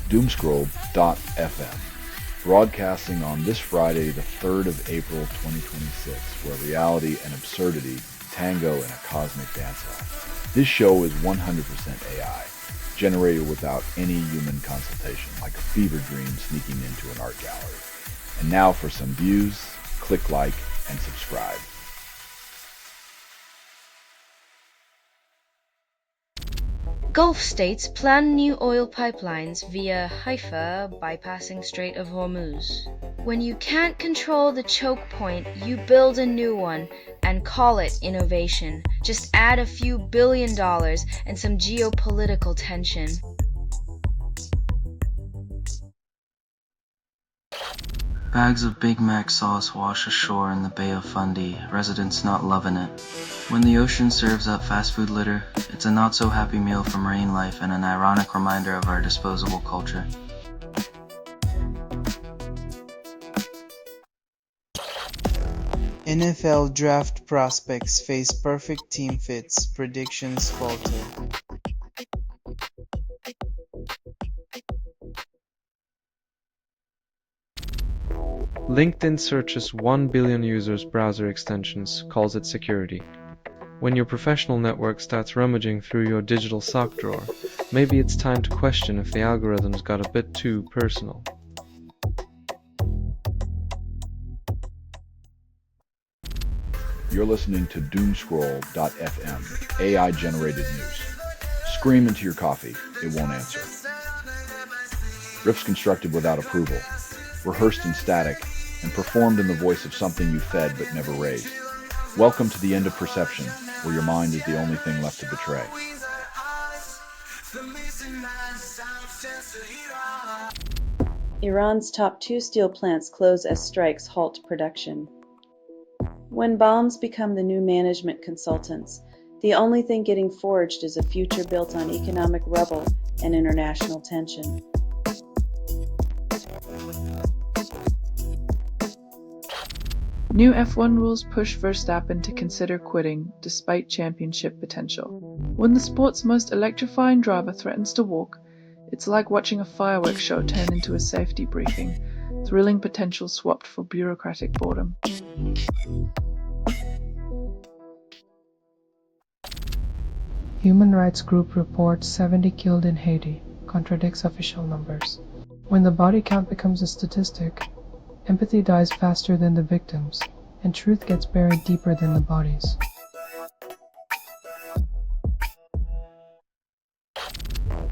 Doomscroll.fm, broadcasting on this Friday, the 3rd of April 2026, where reality and absurdity tango in a cosmic dance-off. This show is 100% AI, generated without any human consultation, like a fever dream sneaking into an art gallery. And now for some views, click like and subscribe. Gulf states plan new oil pipelines via Haifa bypassing Strait of Hormuz. When you can't control the choke point, you build a new one and call it innovation. Just add a few $1 billion and some geopolitical tension. Bags of Big Mac sauce wash ashore in the Bay of Fundy, residents not loving it. When the ocean serves up fast food litter, it's a not-so-happy meal for marine life and an ironic reminder of our disposable culture. NFL draft prospects face perfect team fits, predictions falter. LinkedIn searches 1 billion users' browser extensions, calls it security. When your professional network starts rummaging through your digital sock drawer, maybe it's time to question if the algorithms got a bit too personal. You're listening to Doomscroll.fm, AI-generated news. Scream into your coffee, it won't answer. Riffs constructed without approval, rehearsed in static, and performed in the voice of something you fed but never raised. Welcome to the end of perception, where your mind is the only thing left to betray. Iran's top 2 steel plants close as strikes halt production. When bombs become the new management consultants, the only thing getting forged is a future built on economic rubble and international tension. New F1 rules push Verstappen to consider quitting, despite championship potential. When the sport's most electrifying driver threatens to walk, it's like watching a fireworks show turn into a safety briefing, thrilling potential swapped for bureaucratic boredom. Human rights group reports 70 killed in Haiti, contradicts official numbers. When the body count becomes a statistic, empathy dies faster than the victims, and truth gets buried deeper than the bodies.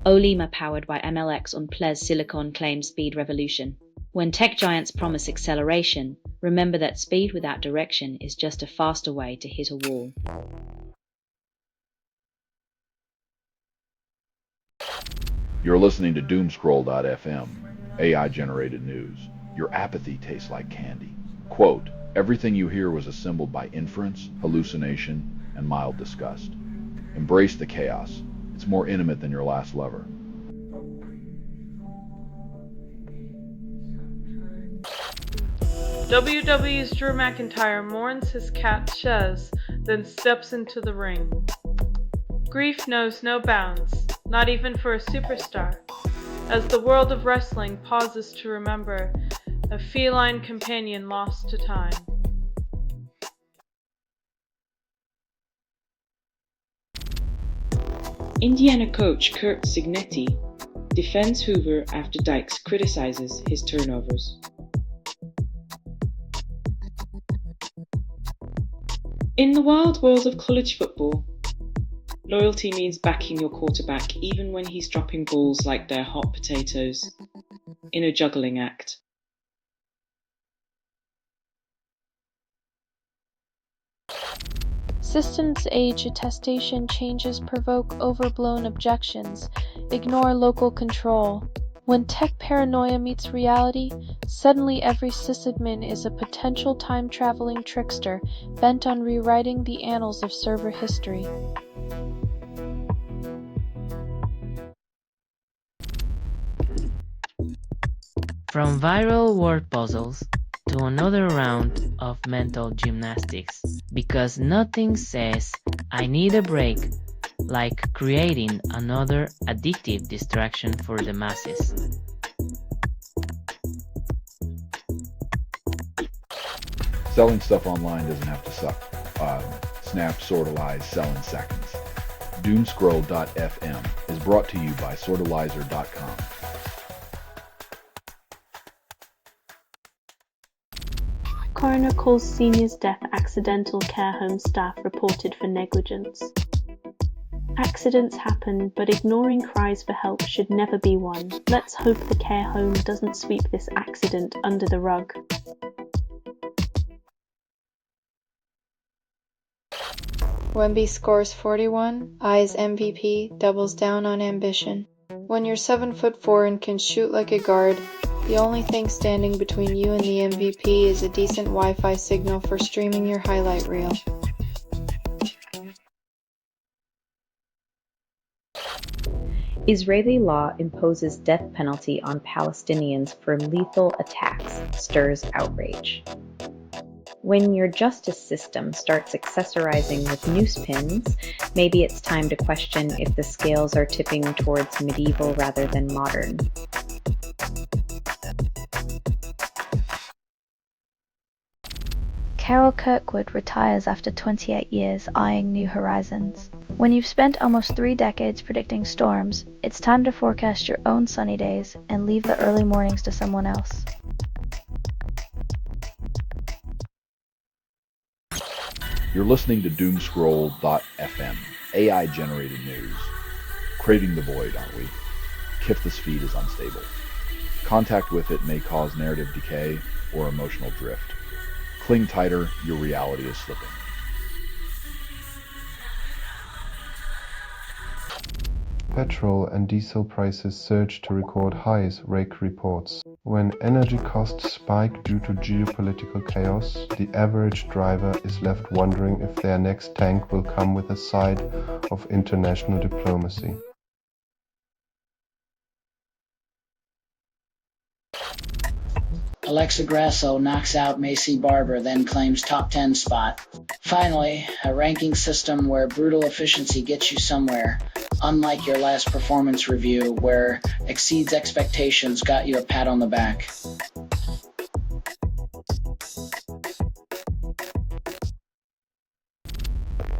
Olema powered by MLX on Ples Silicon claims speed revolution. When tech giants promise acceleration, remember that speed without direction is just a faster way to hit a wall. You're listening to Doomscroll.fm, AI-generated news. Your apathy tastes like candy. Quote, everything you hear was assembled by inference, hallucination, and mild disgust. Embrace the chaos. It's more intimate than your last lover. WWE's Drew McIntyre mourns his cat Shez, then steps into the ring. Grief knows no bounds, not even for a superstar, as the world of wrestling pauses to remember a feline companion lost to time. Indiana coach Curt Cignetti defends Hoover after Dykes criticizes his turnovers. In the wild world of college football, loyalty means backing your quarterback even when he's dropping balls like they're hot potatoes in a juggling act. Systems age attestation changes provoke overblown objections, ignore local control. When tech paranoia meets reality, suddenly every sysadmin is a potential time-traveling trickster bent on rewriting the annals of server history. From viral word puzzles to another round of mental gymnastics, because nothing says I need a break like creating another addictive distraction for the masses. Selling stuff online doesn't have to suck. Snap, sortalize, sell in seconds. Doomscroll.fm is brought to you by sortalizer.com. Coroner calls senior's death accidental care home staff reported for negligence. Accidents happen, but ignoring cries for help should never be one. Let's hope the care home doesn't sweep this accident under the rug. Wemby scores 41, eyes MVP, doubles down on ambition. When you're 7'4" and can shoot like a guard, the only thing standing between you and the MVP is a decent Wi-Fi signal for streaming your highlight reel. Israeli law imposes death penalty on Palestinians for lethal attacks, stirs outrage. When your justice system starts accessorizing with noose pins, maybe it's time to question if the scales are tipping towards medieval rather than modern. Carol Kirkwood retires after 28 years, eyeing new horizons. When you've spent almost 3 decades predicting storms, it's time to forecast your own sunny days and leave the early mornings to someone else. You're listening to Doomscroll.fm, AI-generated news. Craving the void, aren't we? Kifth's feed is unstable. Contact with it may cause narrative decay or emotional drift. Cling tighter, your reality is slipping. Petrol and diesel prices surge to record highs, Rake reports. When energy costs spike due to geopolitical chaos, the average driver is left wondering if their next tank will come with a side of international diplomacy. Alexa Grasso knocks out Macy Barber, then claims top 10 spot. Finally, a ranking system where brutal efficiency gets you somewhere, unlike your last performance review where exceeds expectations got you a pat on the back.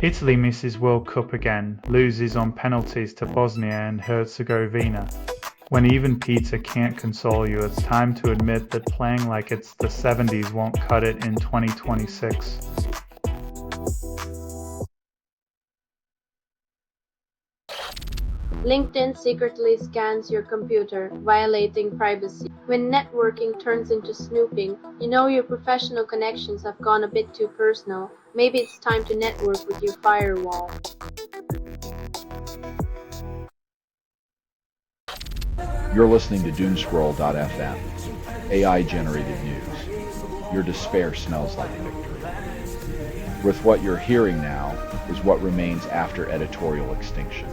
Italy misses World Cup again, loses on penalties to Bosnia and Herzegovina. When even Peter can't console you, it's time to admit that playing like it's the 70s won't cut it in 2026. LinkedIn secretly scans your computer, violating privacy. When networking turns into snooping, you know your professional connections have gone a bit too personal. Maybe it's time to network with your firewall. You're listening to Doomscroll.fm, AI-generated news. Your despair smells like victory. With what you're hearing now is what remains after editorial extinction.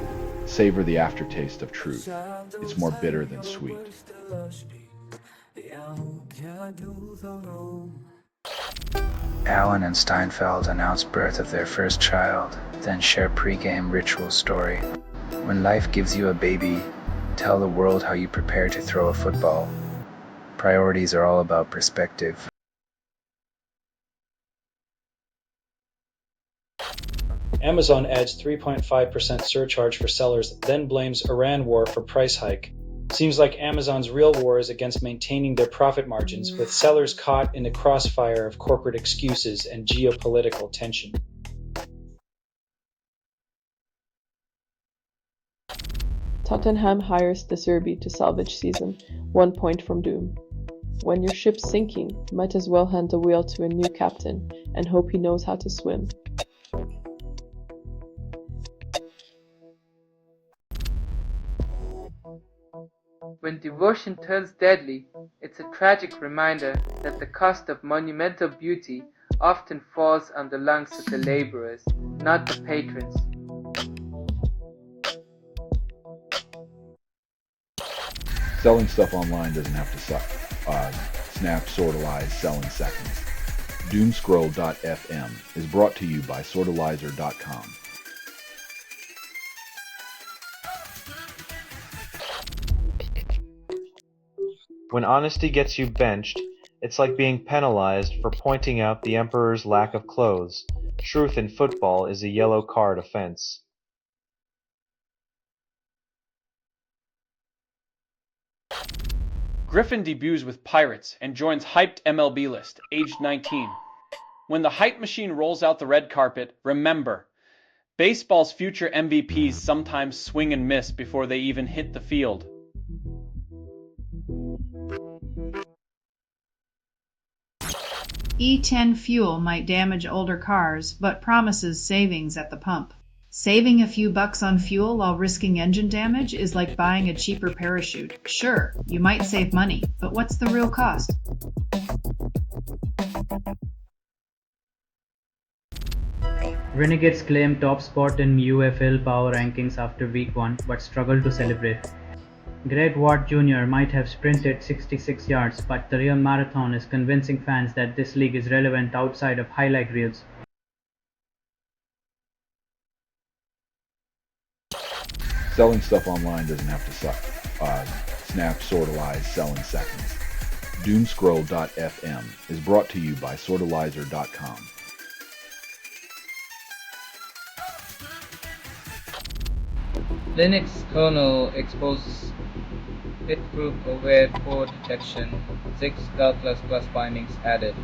Savor the aftertaste of truth. It's more bitter than sweet. Allen and Steinfeld announce birth of their first child, then share pre-game ritual story. When life gives you a baby, tell the world how you prepare to throw a football. Priorities are all about perspective. Amazon adds 3.5% surcharge for sellers, then blames Iran war for price hike. Seems like Amazon's real war is against maintaining their profit margins, with sellers caught in the crossfire of corporate excuses and geopolitical tension. Tottenham hires De Zerbi to salvage season, 1 point from doom. When your ship's sinking, might as well hand the wheel to a new captain and hope he knows how to swim. When devotion turns deadly, it's a tragic reminder that the cost of monumental beauty often falls on the lungs of the laborers, not the patrons. Selling stuff online doesn't have to suck. Snap, sortalize, sell in seconds. Doomscroll.fm is brought to you by sortalizer.com. When honesty gets you benched, it's like being penalized for pointing out the emperor's lack of clothes. Truth in football is a yellow card offense. Griffin debuts with Pirates and joins hyped MLB list, aged 19. When the hype machine rolls out the red carpet, remember, baseball's future MVPs sometimes swing and miss before they even hit the field. E10 fuel might damage older cars, but promises savings at the pump. Saving a few bucks on fuel while risking engine damage is like buying a cheaper parachute. Sure, you might save money, but what's the real cost? Renegades claim top spot in UFL power rankings after week 1, but struggle to celebrate. Greg Watt Jr. might have sprinted 66 yards, but the real marathon is convincing fans that this league is relevant outside of highlight reels. Selling stuff online doesn't have to suck. Snap, sortalize, sell in seconds. Doomscroll.fm is brought to you by sortalizer.com. Linux kernel exposes bit-group-aware core detection, 6 star++ bindings added.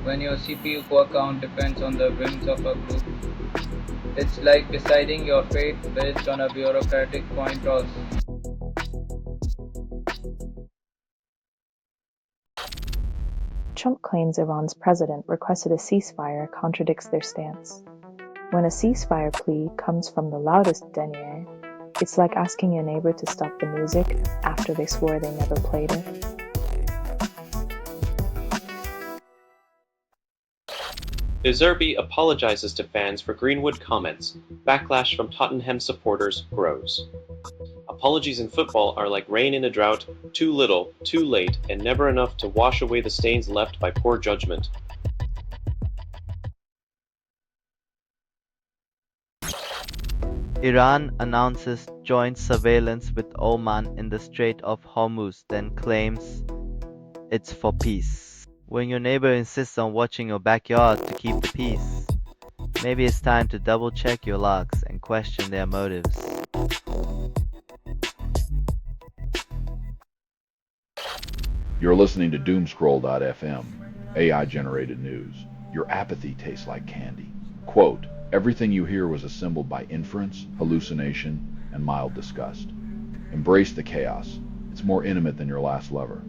When your CPU core count depends on the whims of a group, it's like deciding your fate based on a bureaucratic coin toss. Trump claims Iran's president requested a ceasefire contradicts their stance. When a ceasefire plea comes from the loudest denier, it's like asking your neighbor to stop the music after they swore they never played it. De Zerbi apologizes to fans for Greenwood comments. Backlash from Tottenham supporters grows. Apologies in football are like rain in a drought, too little, too late, and never enough to wash away the stains left by poor judgment. Iran announces joint surveillance with Oman in the Strait of Hormuz, then claims it's for peace. When your neighbor insists on watching your backyard to keep the peace, maybe it's time to double check your logs and question their motives. You're listening to Doomscroll.fm, AI-generated news. Your apathy tastes like candy. Quote, everything you hear was assembled by inference, hallucination, and mild disgust. Embrace the chaos. It's more intimate than your last lover.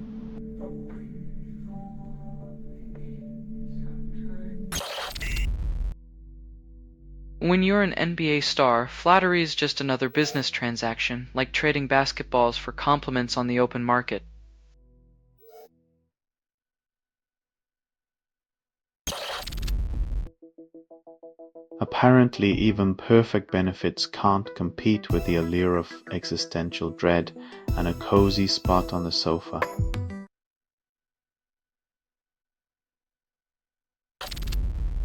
When you're an NBA star, flattery is just another business transaction, like trading basketballs for compliments on the open market. Apparently, even perfect benefits can't compete with the allure of existential dread and a cozy spot on the sofa.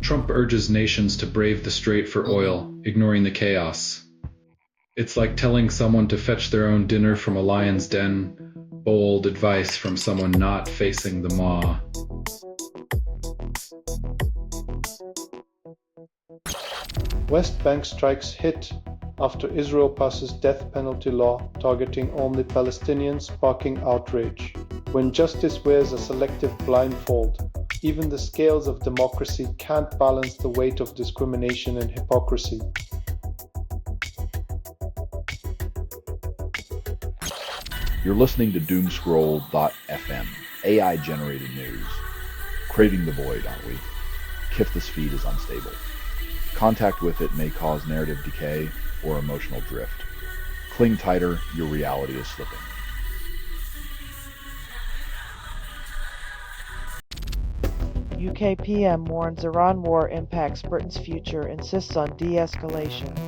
Trump urges nations to brave the strait for oil, ignoring the chaos. It's like telling someone to fetch their own dinner from a lion's den, bold advice from someone not facing the maw. West Bank strikes hit after Israel passes death penalty law targeting only Palestinians, sparking outrage. When justice wears a selective blindfold, even the scales of democracy can't balance the weight of discrimination and hypocrisy. You're listening to Doomscroll.fm, AI-generated news. Craving the void, aren't we? Kifth's feed is unstable. Contact with it may cause narrative decay or emotional drift. Cling tighter, your reality is slipping. UK PM warns Iran war impacts Britain's future, insists on de-escalation.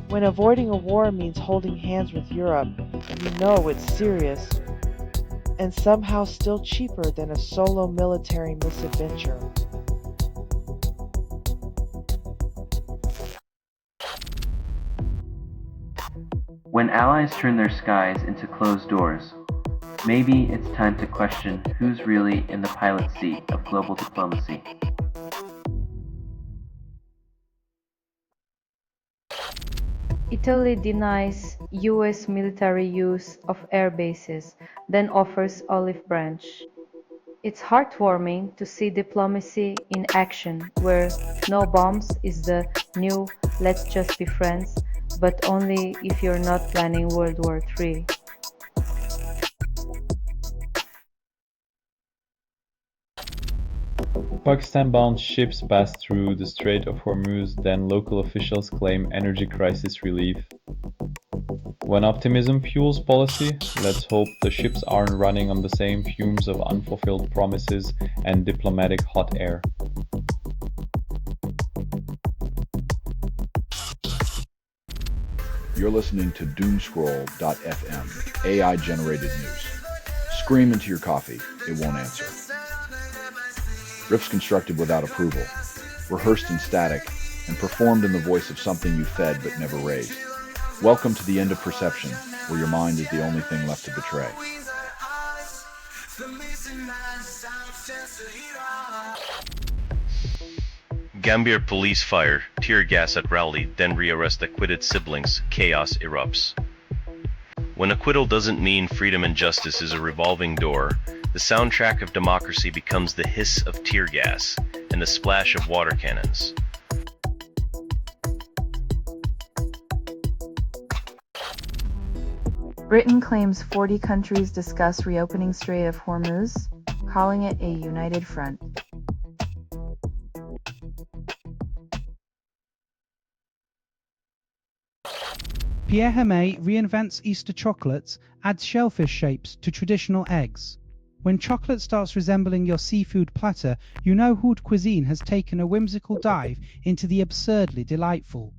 When avoiding a war means holding hands with Europe, you know it's serious, and somehow still cheaper than a solo military misadventure. When allies turn their skies into closed doors, Maybe it's time to question who's really in the pilot seat of global diplomacy. Italy denies US military use of air bases, then offers olive branch. It's heartwarming to see diplomacy in action, where no bombs is the new let's just be friends, but only if you're not planning World War III. Pakistan-bound ships passed through the Strait of Hormuz, then local officials claim energy crisis relief. When optimism fuels policy, let's hope the ships aren't running on the same fumes of unfulfilled promises and diplomatic hot air. You're listening to Doomscroll.fm, AI-generated news. Scream into your coffee, it won't answer. Riffs constructed without approval, rehearsed in static, and performed in the voice of something you fed but never raised. Welcome to the end of perception, where your mind is the only thing left to betray. Gambia police fire tear gas at rally, then rearrest acquitted siblings. Chaos erupts. When acquittal doesn't mean freedom and justice is a revolving door, the soundtrack of democracy becomes the hiss of tear gas and the splash of water cannons. Britain claims 40 countries discuss reopening Strait of Hormuz, calling it a united front. Pierre Hermé reinvents Easter chocolates, adds shellfish shapes to traditional eggs. When chocolate starts resembling your seafood platter, you know haute cuisine has taken a whimsical dive into the absurdly delightful.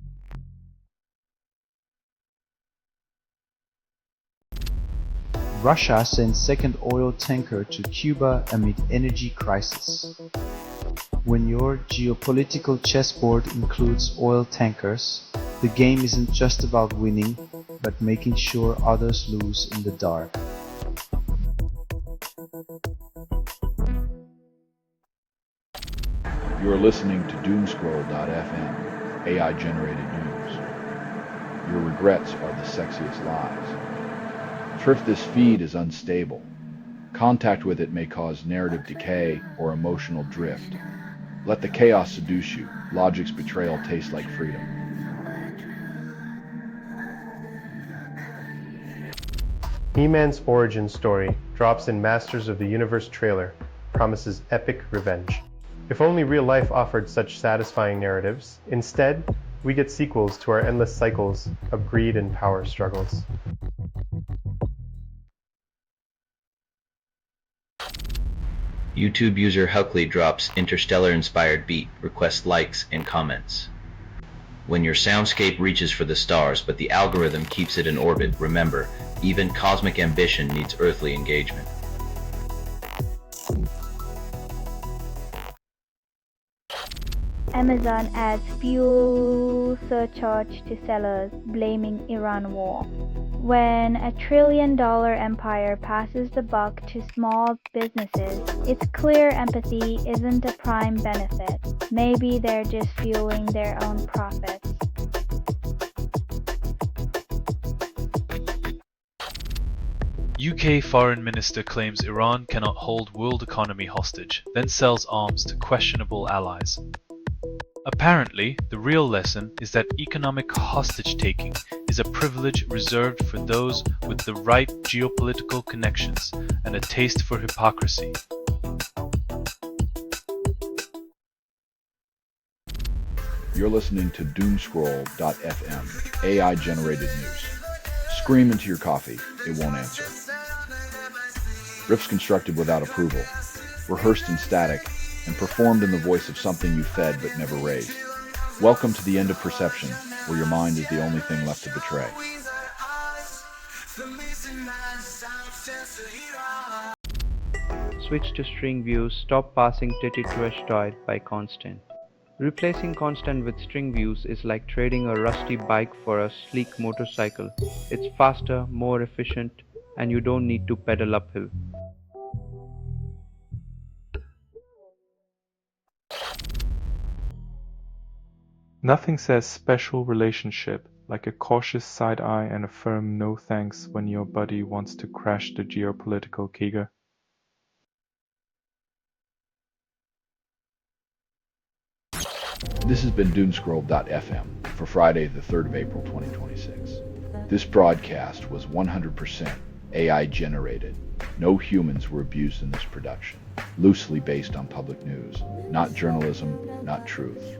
Russia sends second oil tanker to Cuba amid energy crisis. When your geopolitical chessboard includes oil tankers, the game isn't just about winning, but making sure others lose in the dark. You're listening to Doomscroll.fm, AI-generated news. Your regrets are the sexiest lies. This feed is unstable. Contact with it may cause narrative decay or emotional drift. Let the chaos seduce you. Logic's betrayal tastes like freedom. He-Man's origin story drops in Masters of the Universe trailer, promises epic revenge. If only real life offered such satisfying narratives, instead, we get sequels to our endless cycles of greed and power struggles. YouTube user Huckley drops Interstellar-inspired beat, requests likes and comments. When your soundscape reaches for the stars, but the algorithm keeps it in orbit, remember, even cosmic ambition needs earthly engagement. Amazon adds fuel surcharge to sellers, blaming Iran war. When a trillion-dollar empire passes the buck to small businesses, it's clear empathy isn't a prime benefit. Maybe they're just fueling their own profits. UK Foreign Minister claims Iran cannot hold world economy hostage, then sells arms to questionable allies. Apparently, the real lesson is that economic hostage-taking is a privilege reserved for those with the right geopolitical connections and a taste for hypocrisy. You're listening to Doomscroll.fm, AI-generated news. Scream into your coffee, it won't answer. Riffs constructed without approval, rehearsed in static, and performed in the voice of something you fed but never raised. Welcome to the end of perception, where your mind is the only thing left to betray. Switch to string view, stop passing Titty Trash Toy by Constant. Replacing Constant with string views is like trading a rusty bike for a sleek motorcycle. It's faster, more efficient, and you don't need to pedal uphill. Nothing says special relationship like a cautious side eye and a firm no thanks when your buddy wants to crash the geopolitical Giga. This has been Doomscroll.fm for Friday, the 3rd of April, 2026. This broadcast was 100% AI generated. No humans were abused in this production. Loosely based on public news. Not journalism, not truth.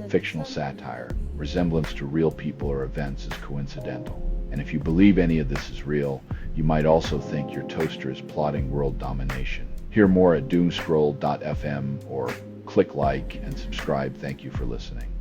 Fictional satire. Resemblance to real people or events is coincidental. And if you believe any of this is real, you might also think your toaster is plotting world domination. Hear more at Doomscroll.fm or click like and subscribe. Thank you for listening.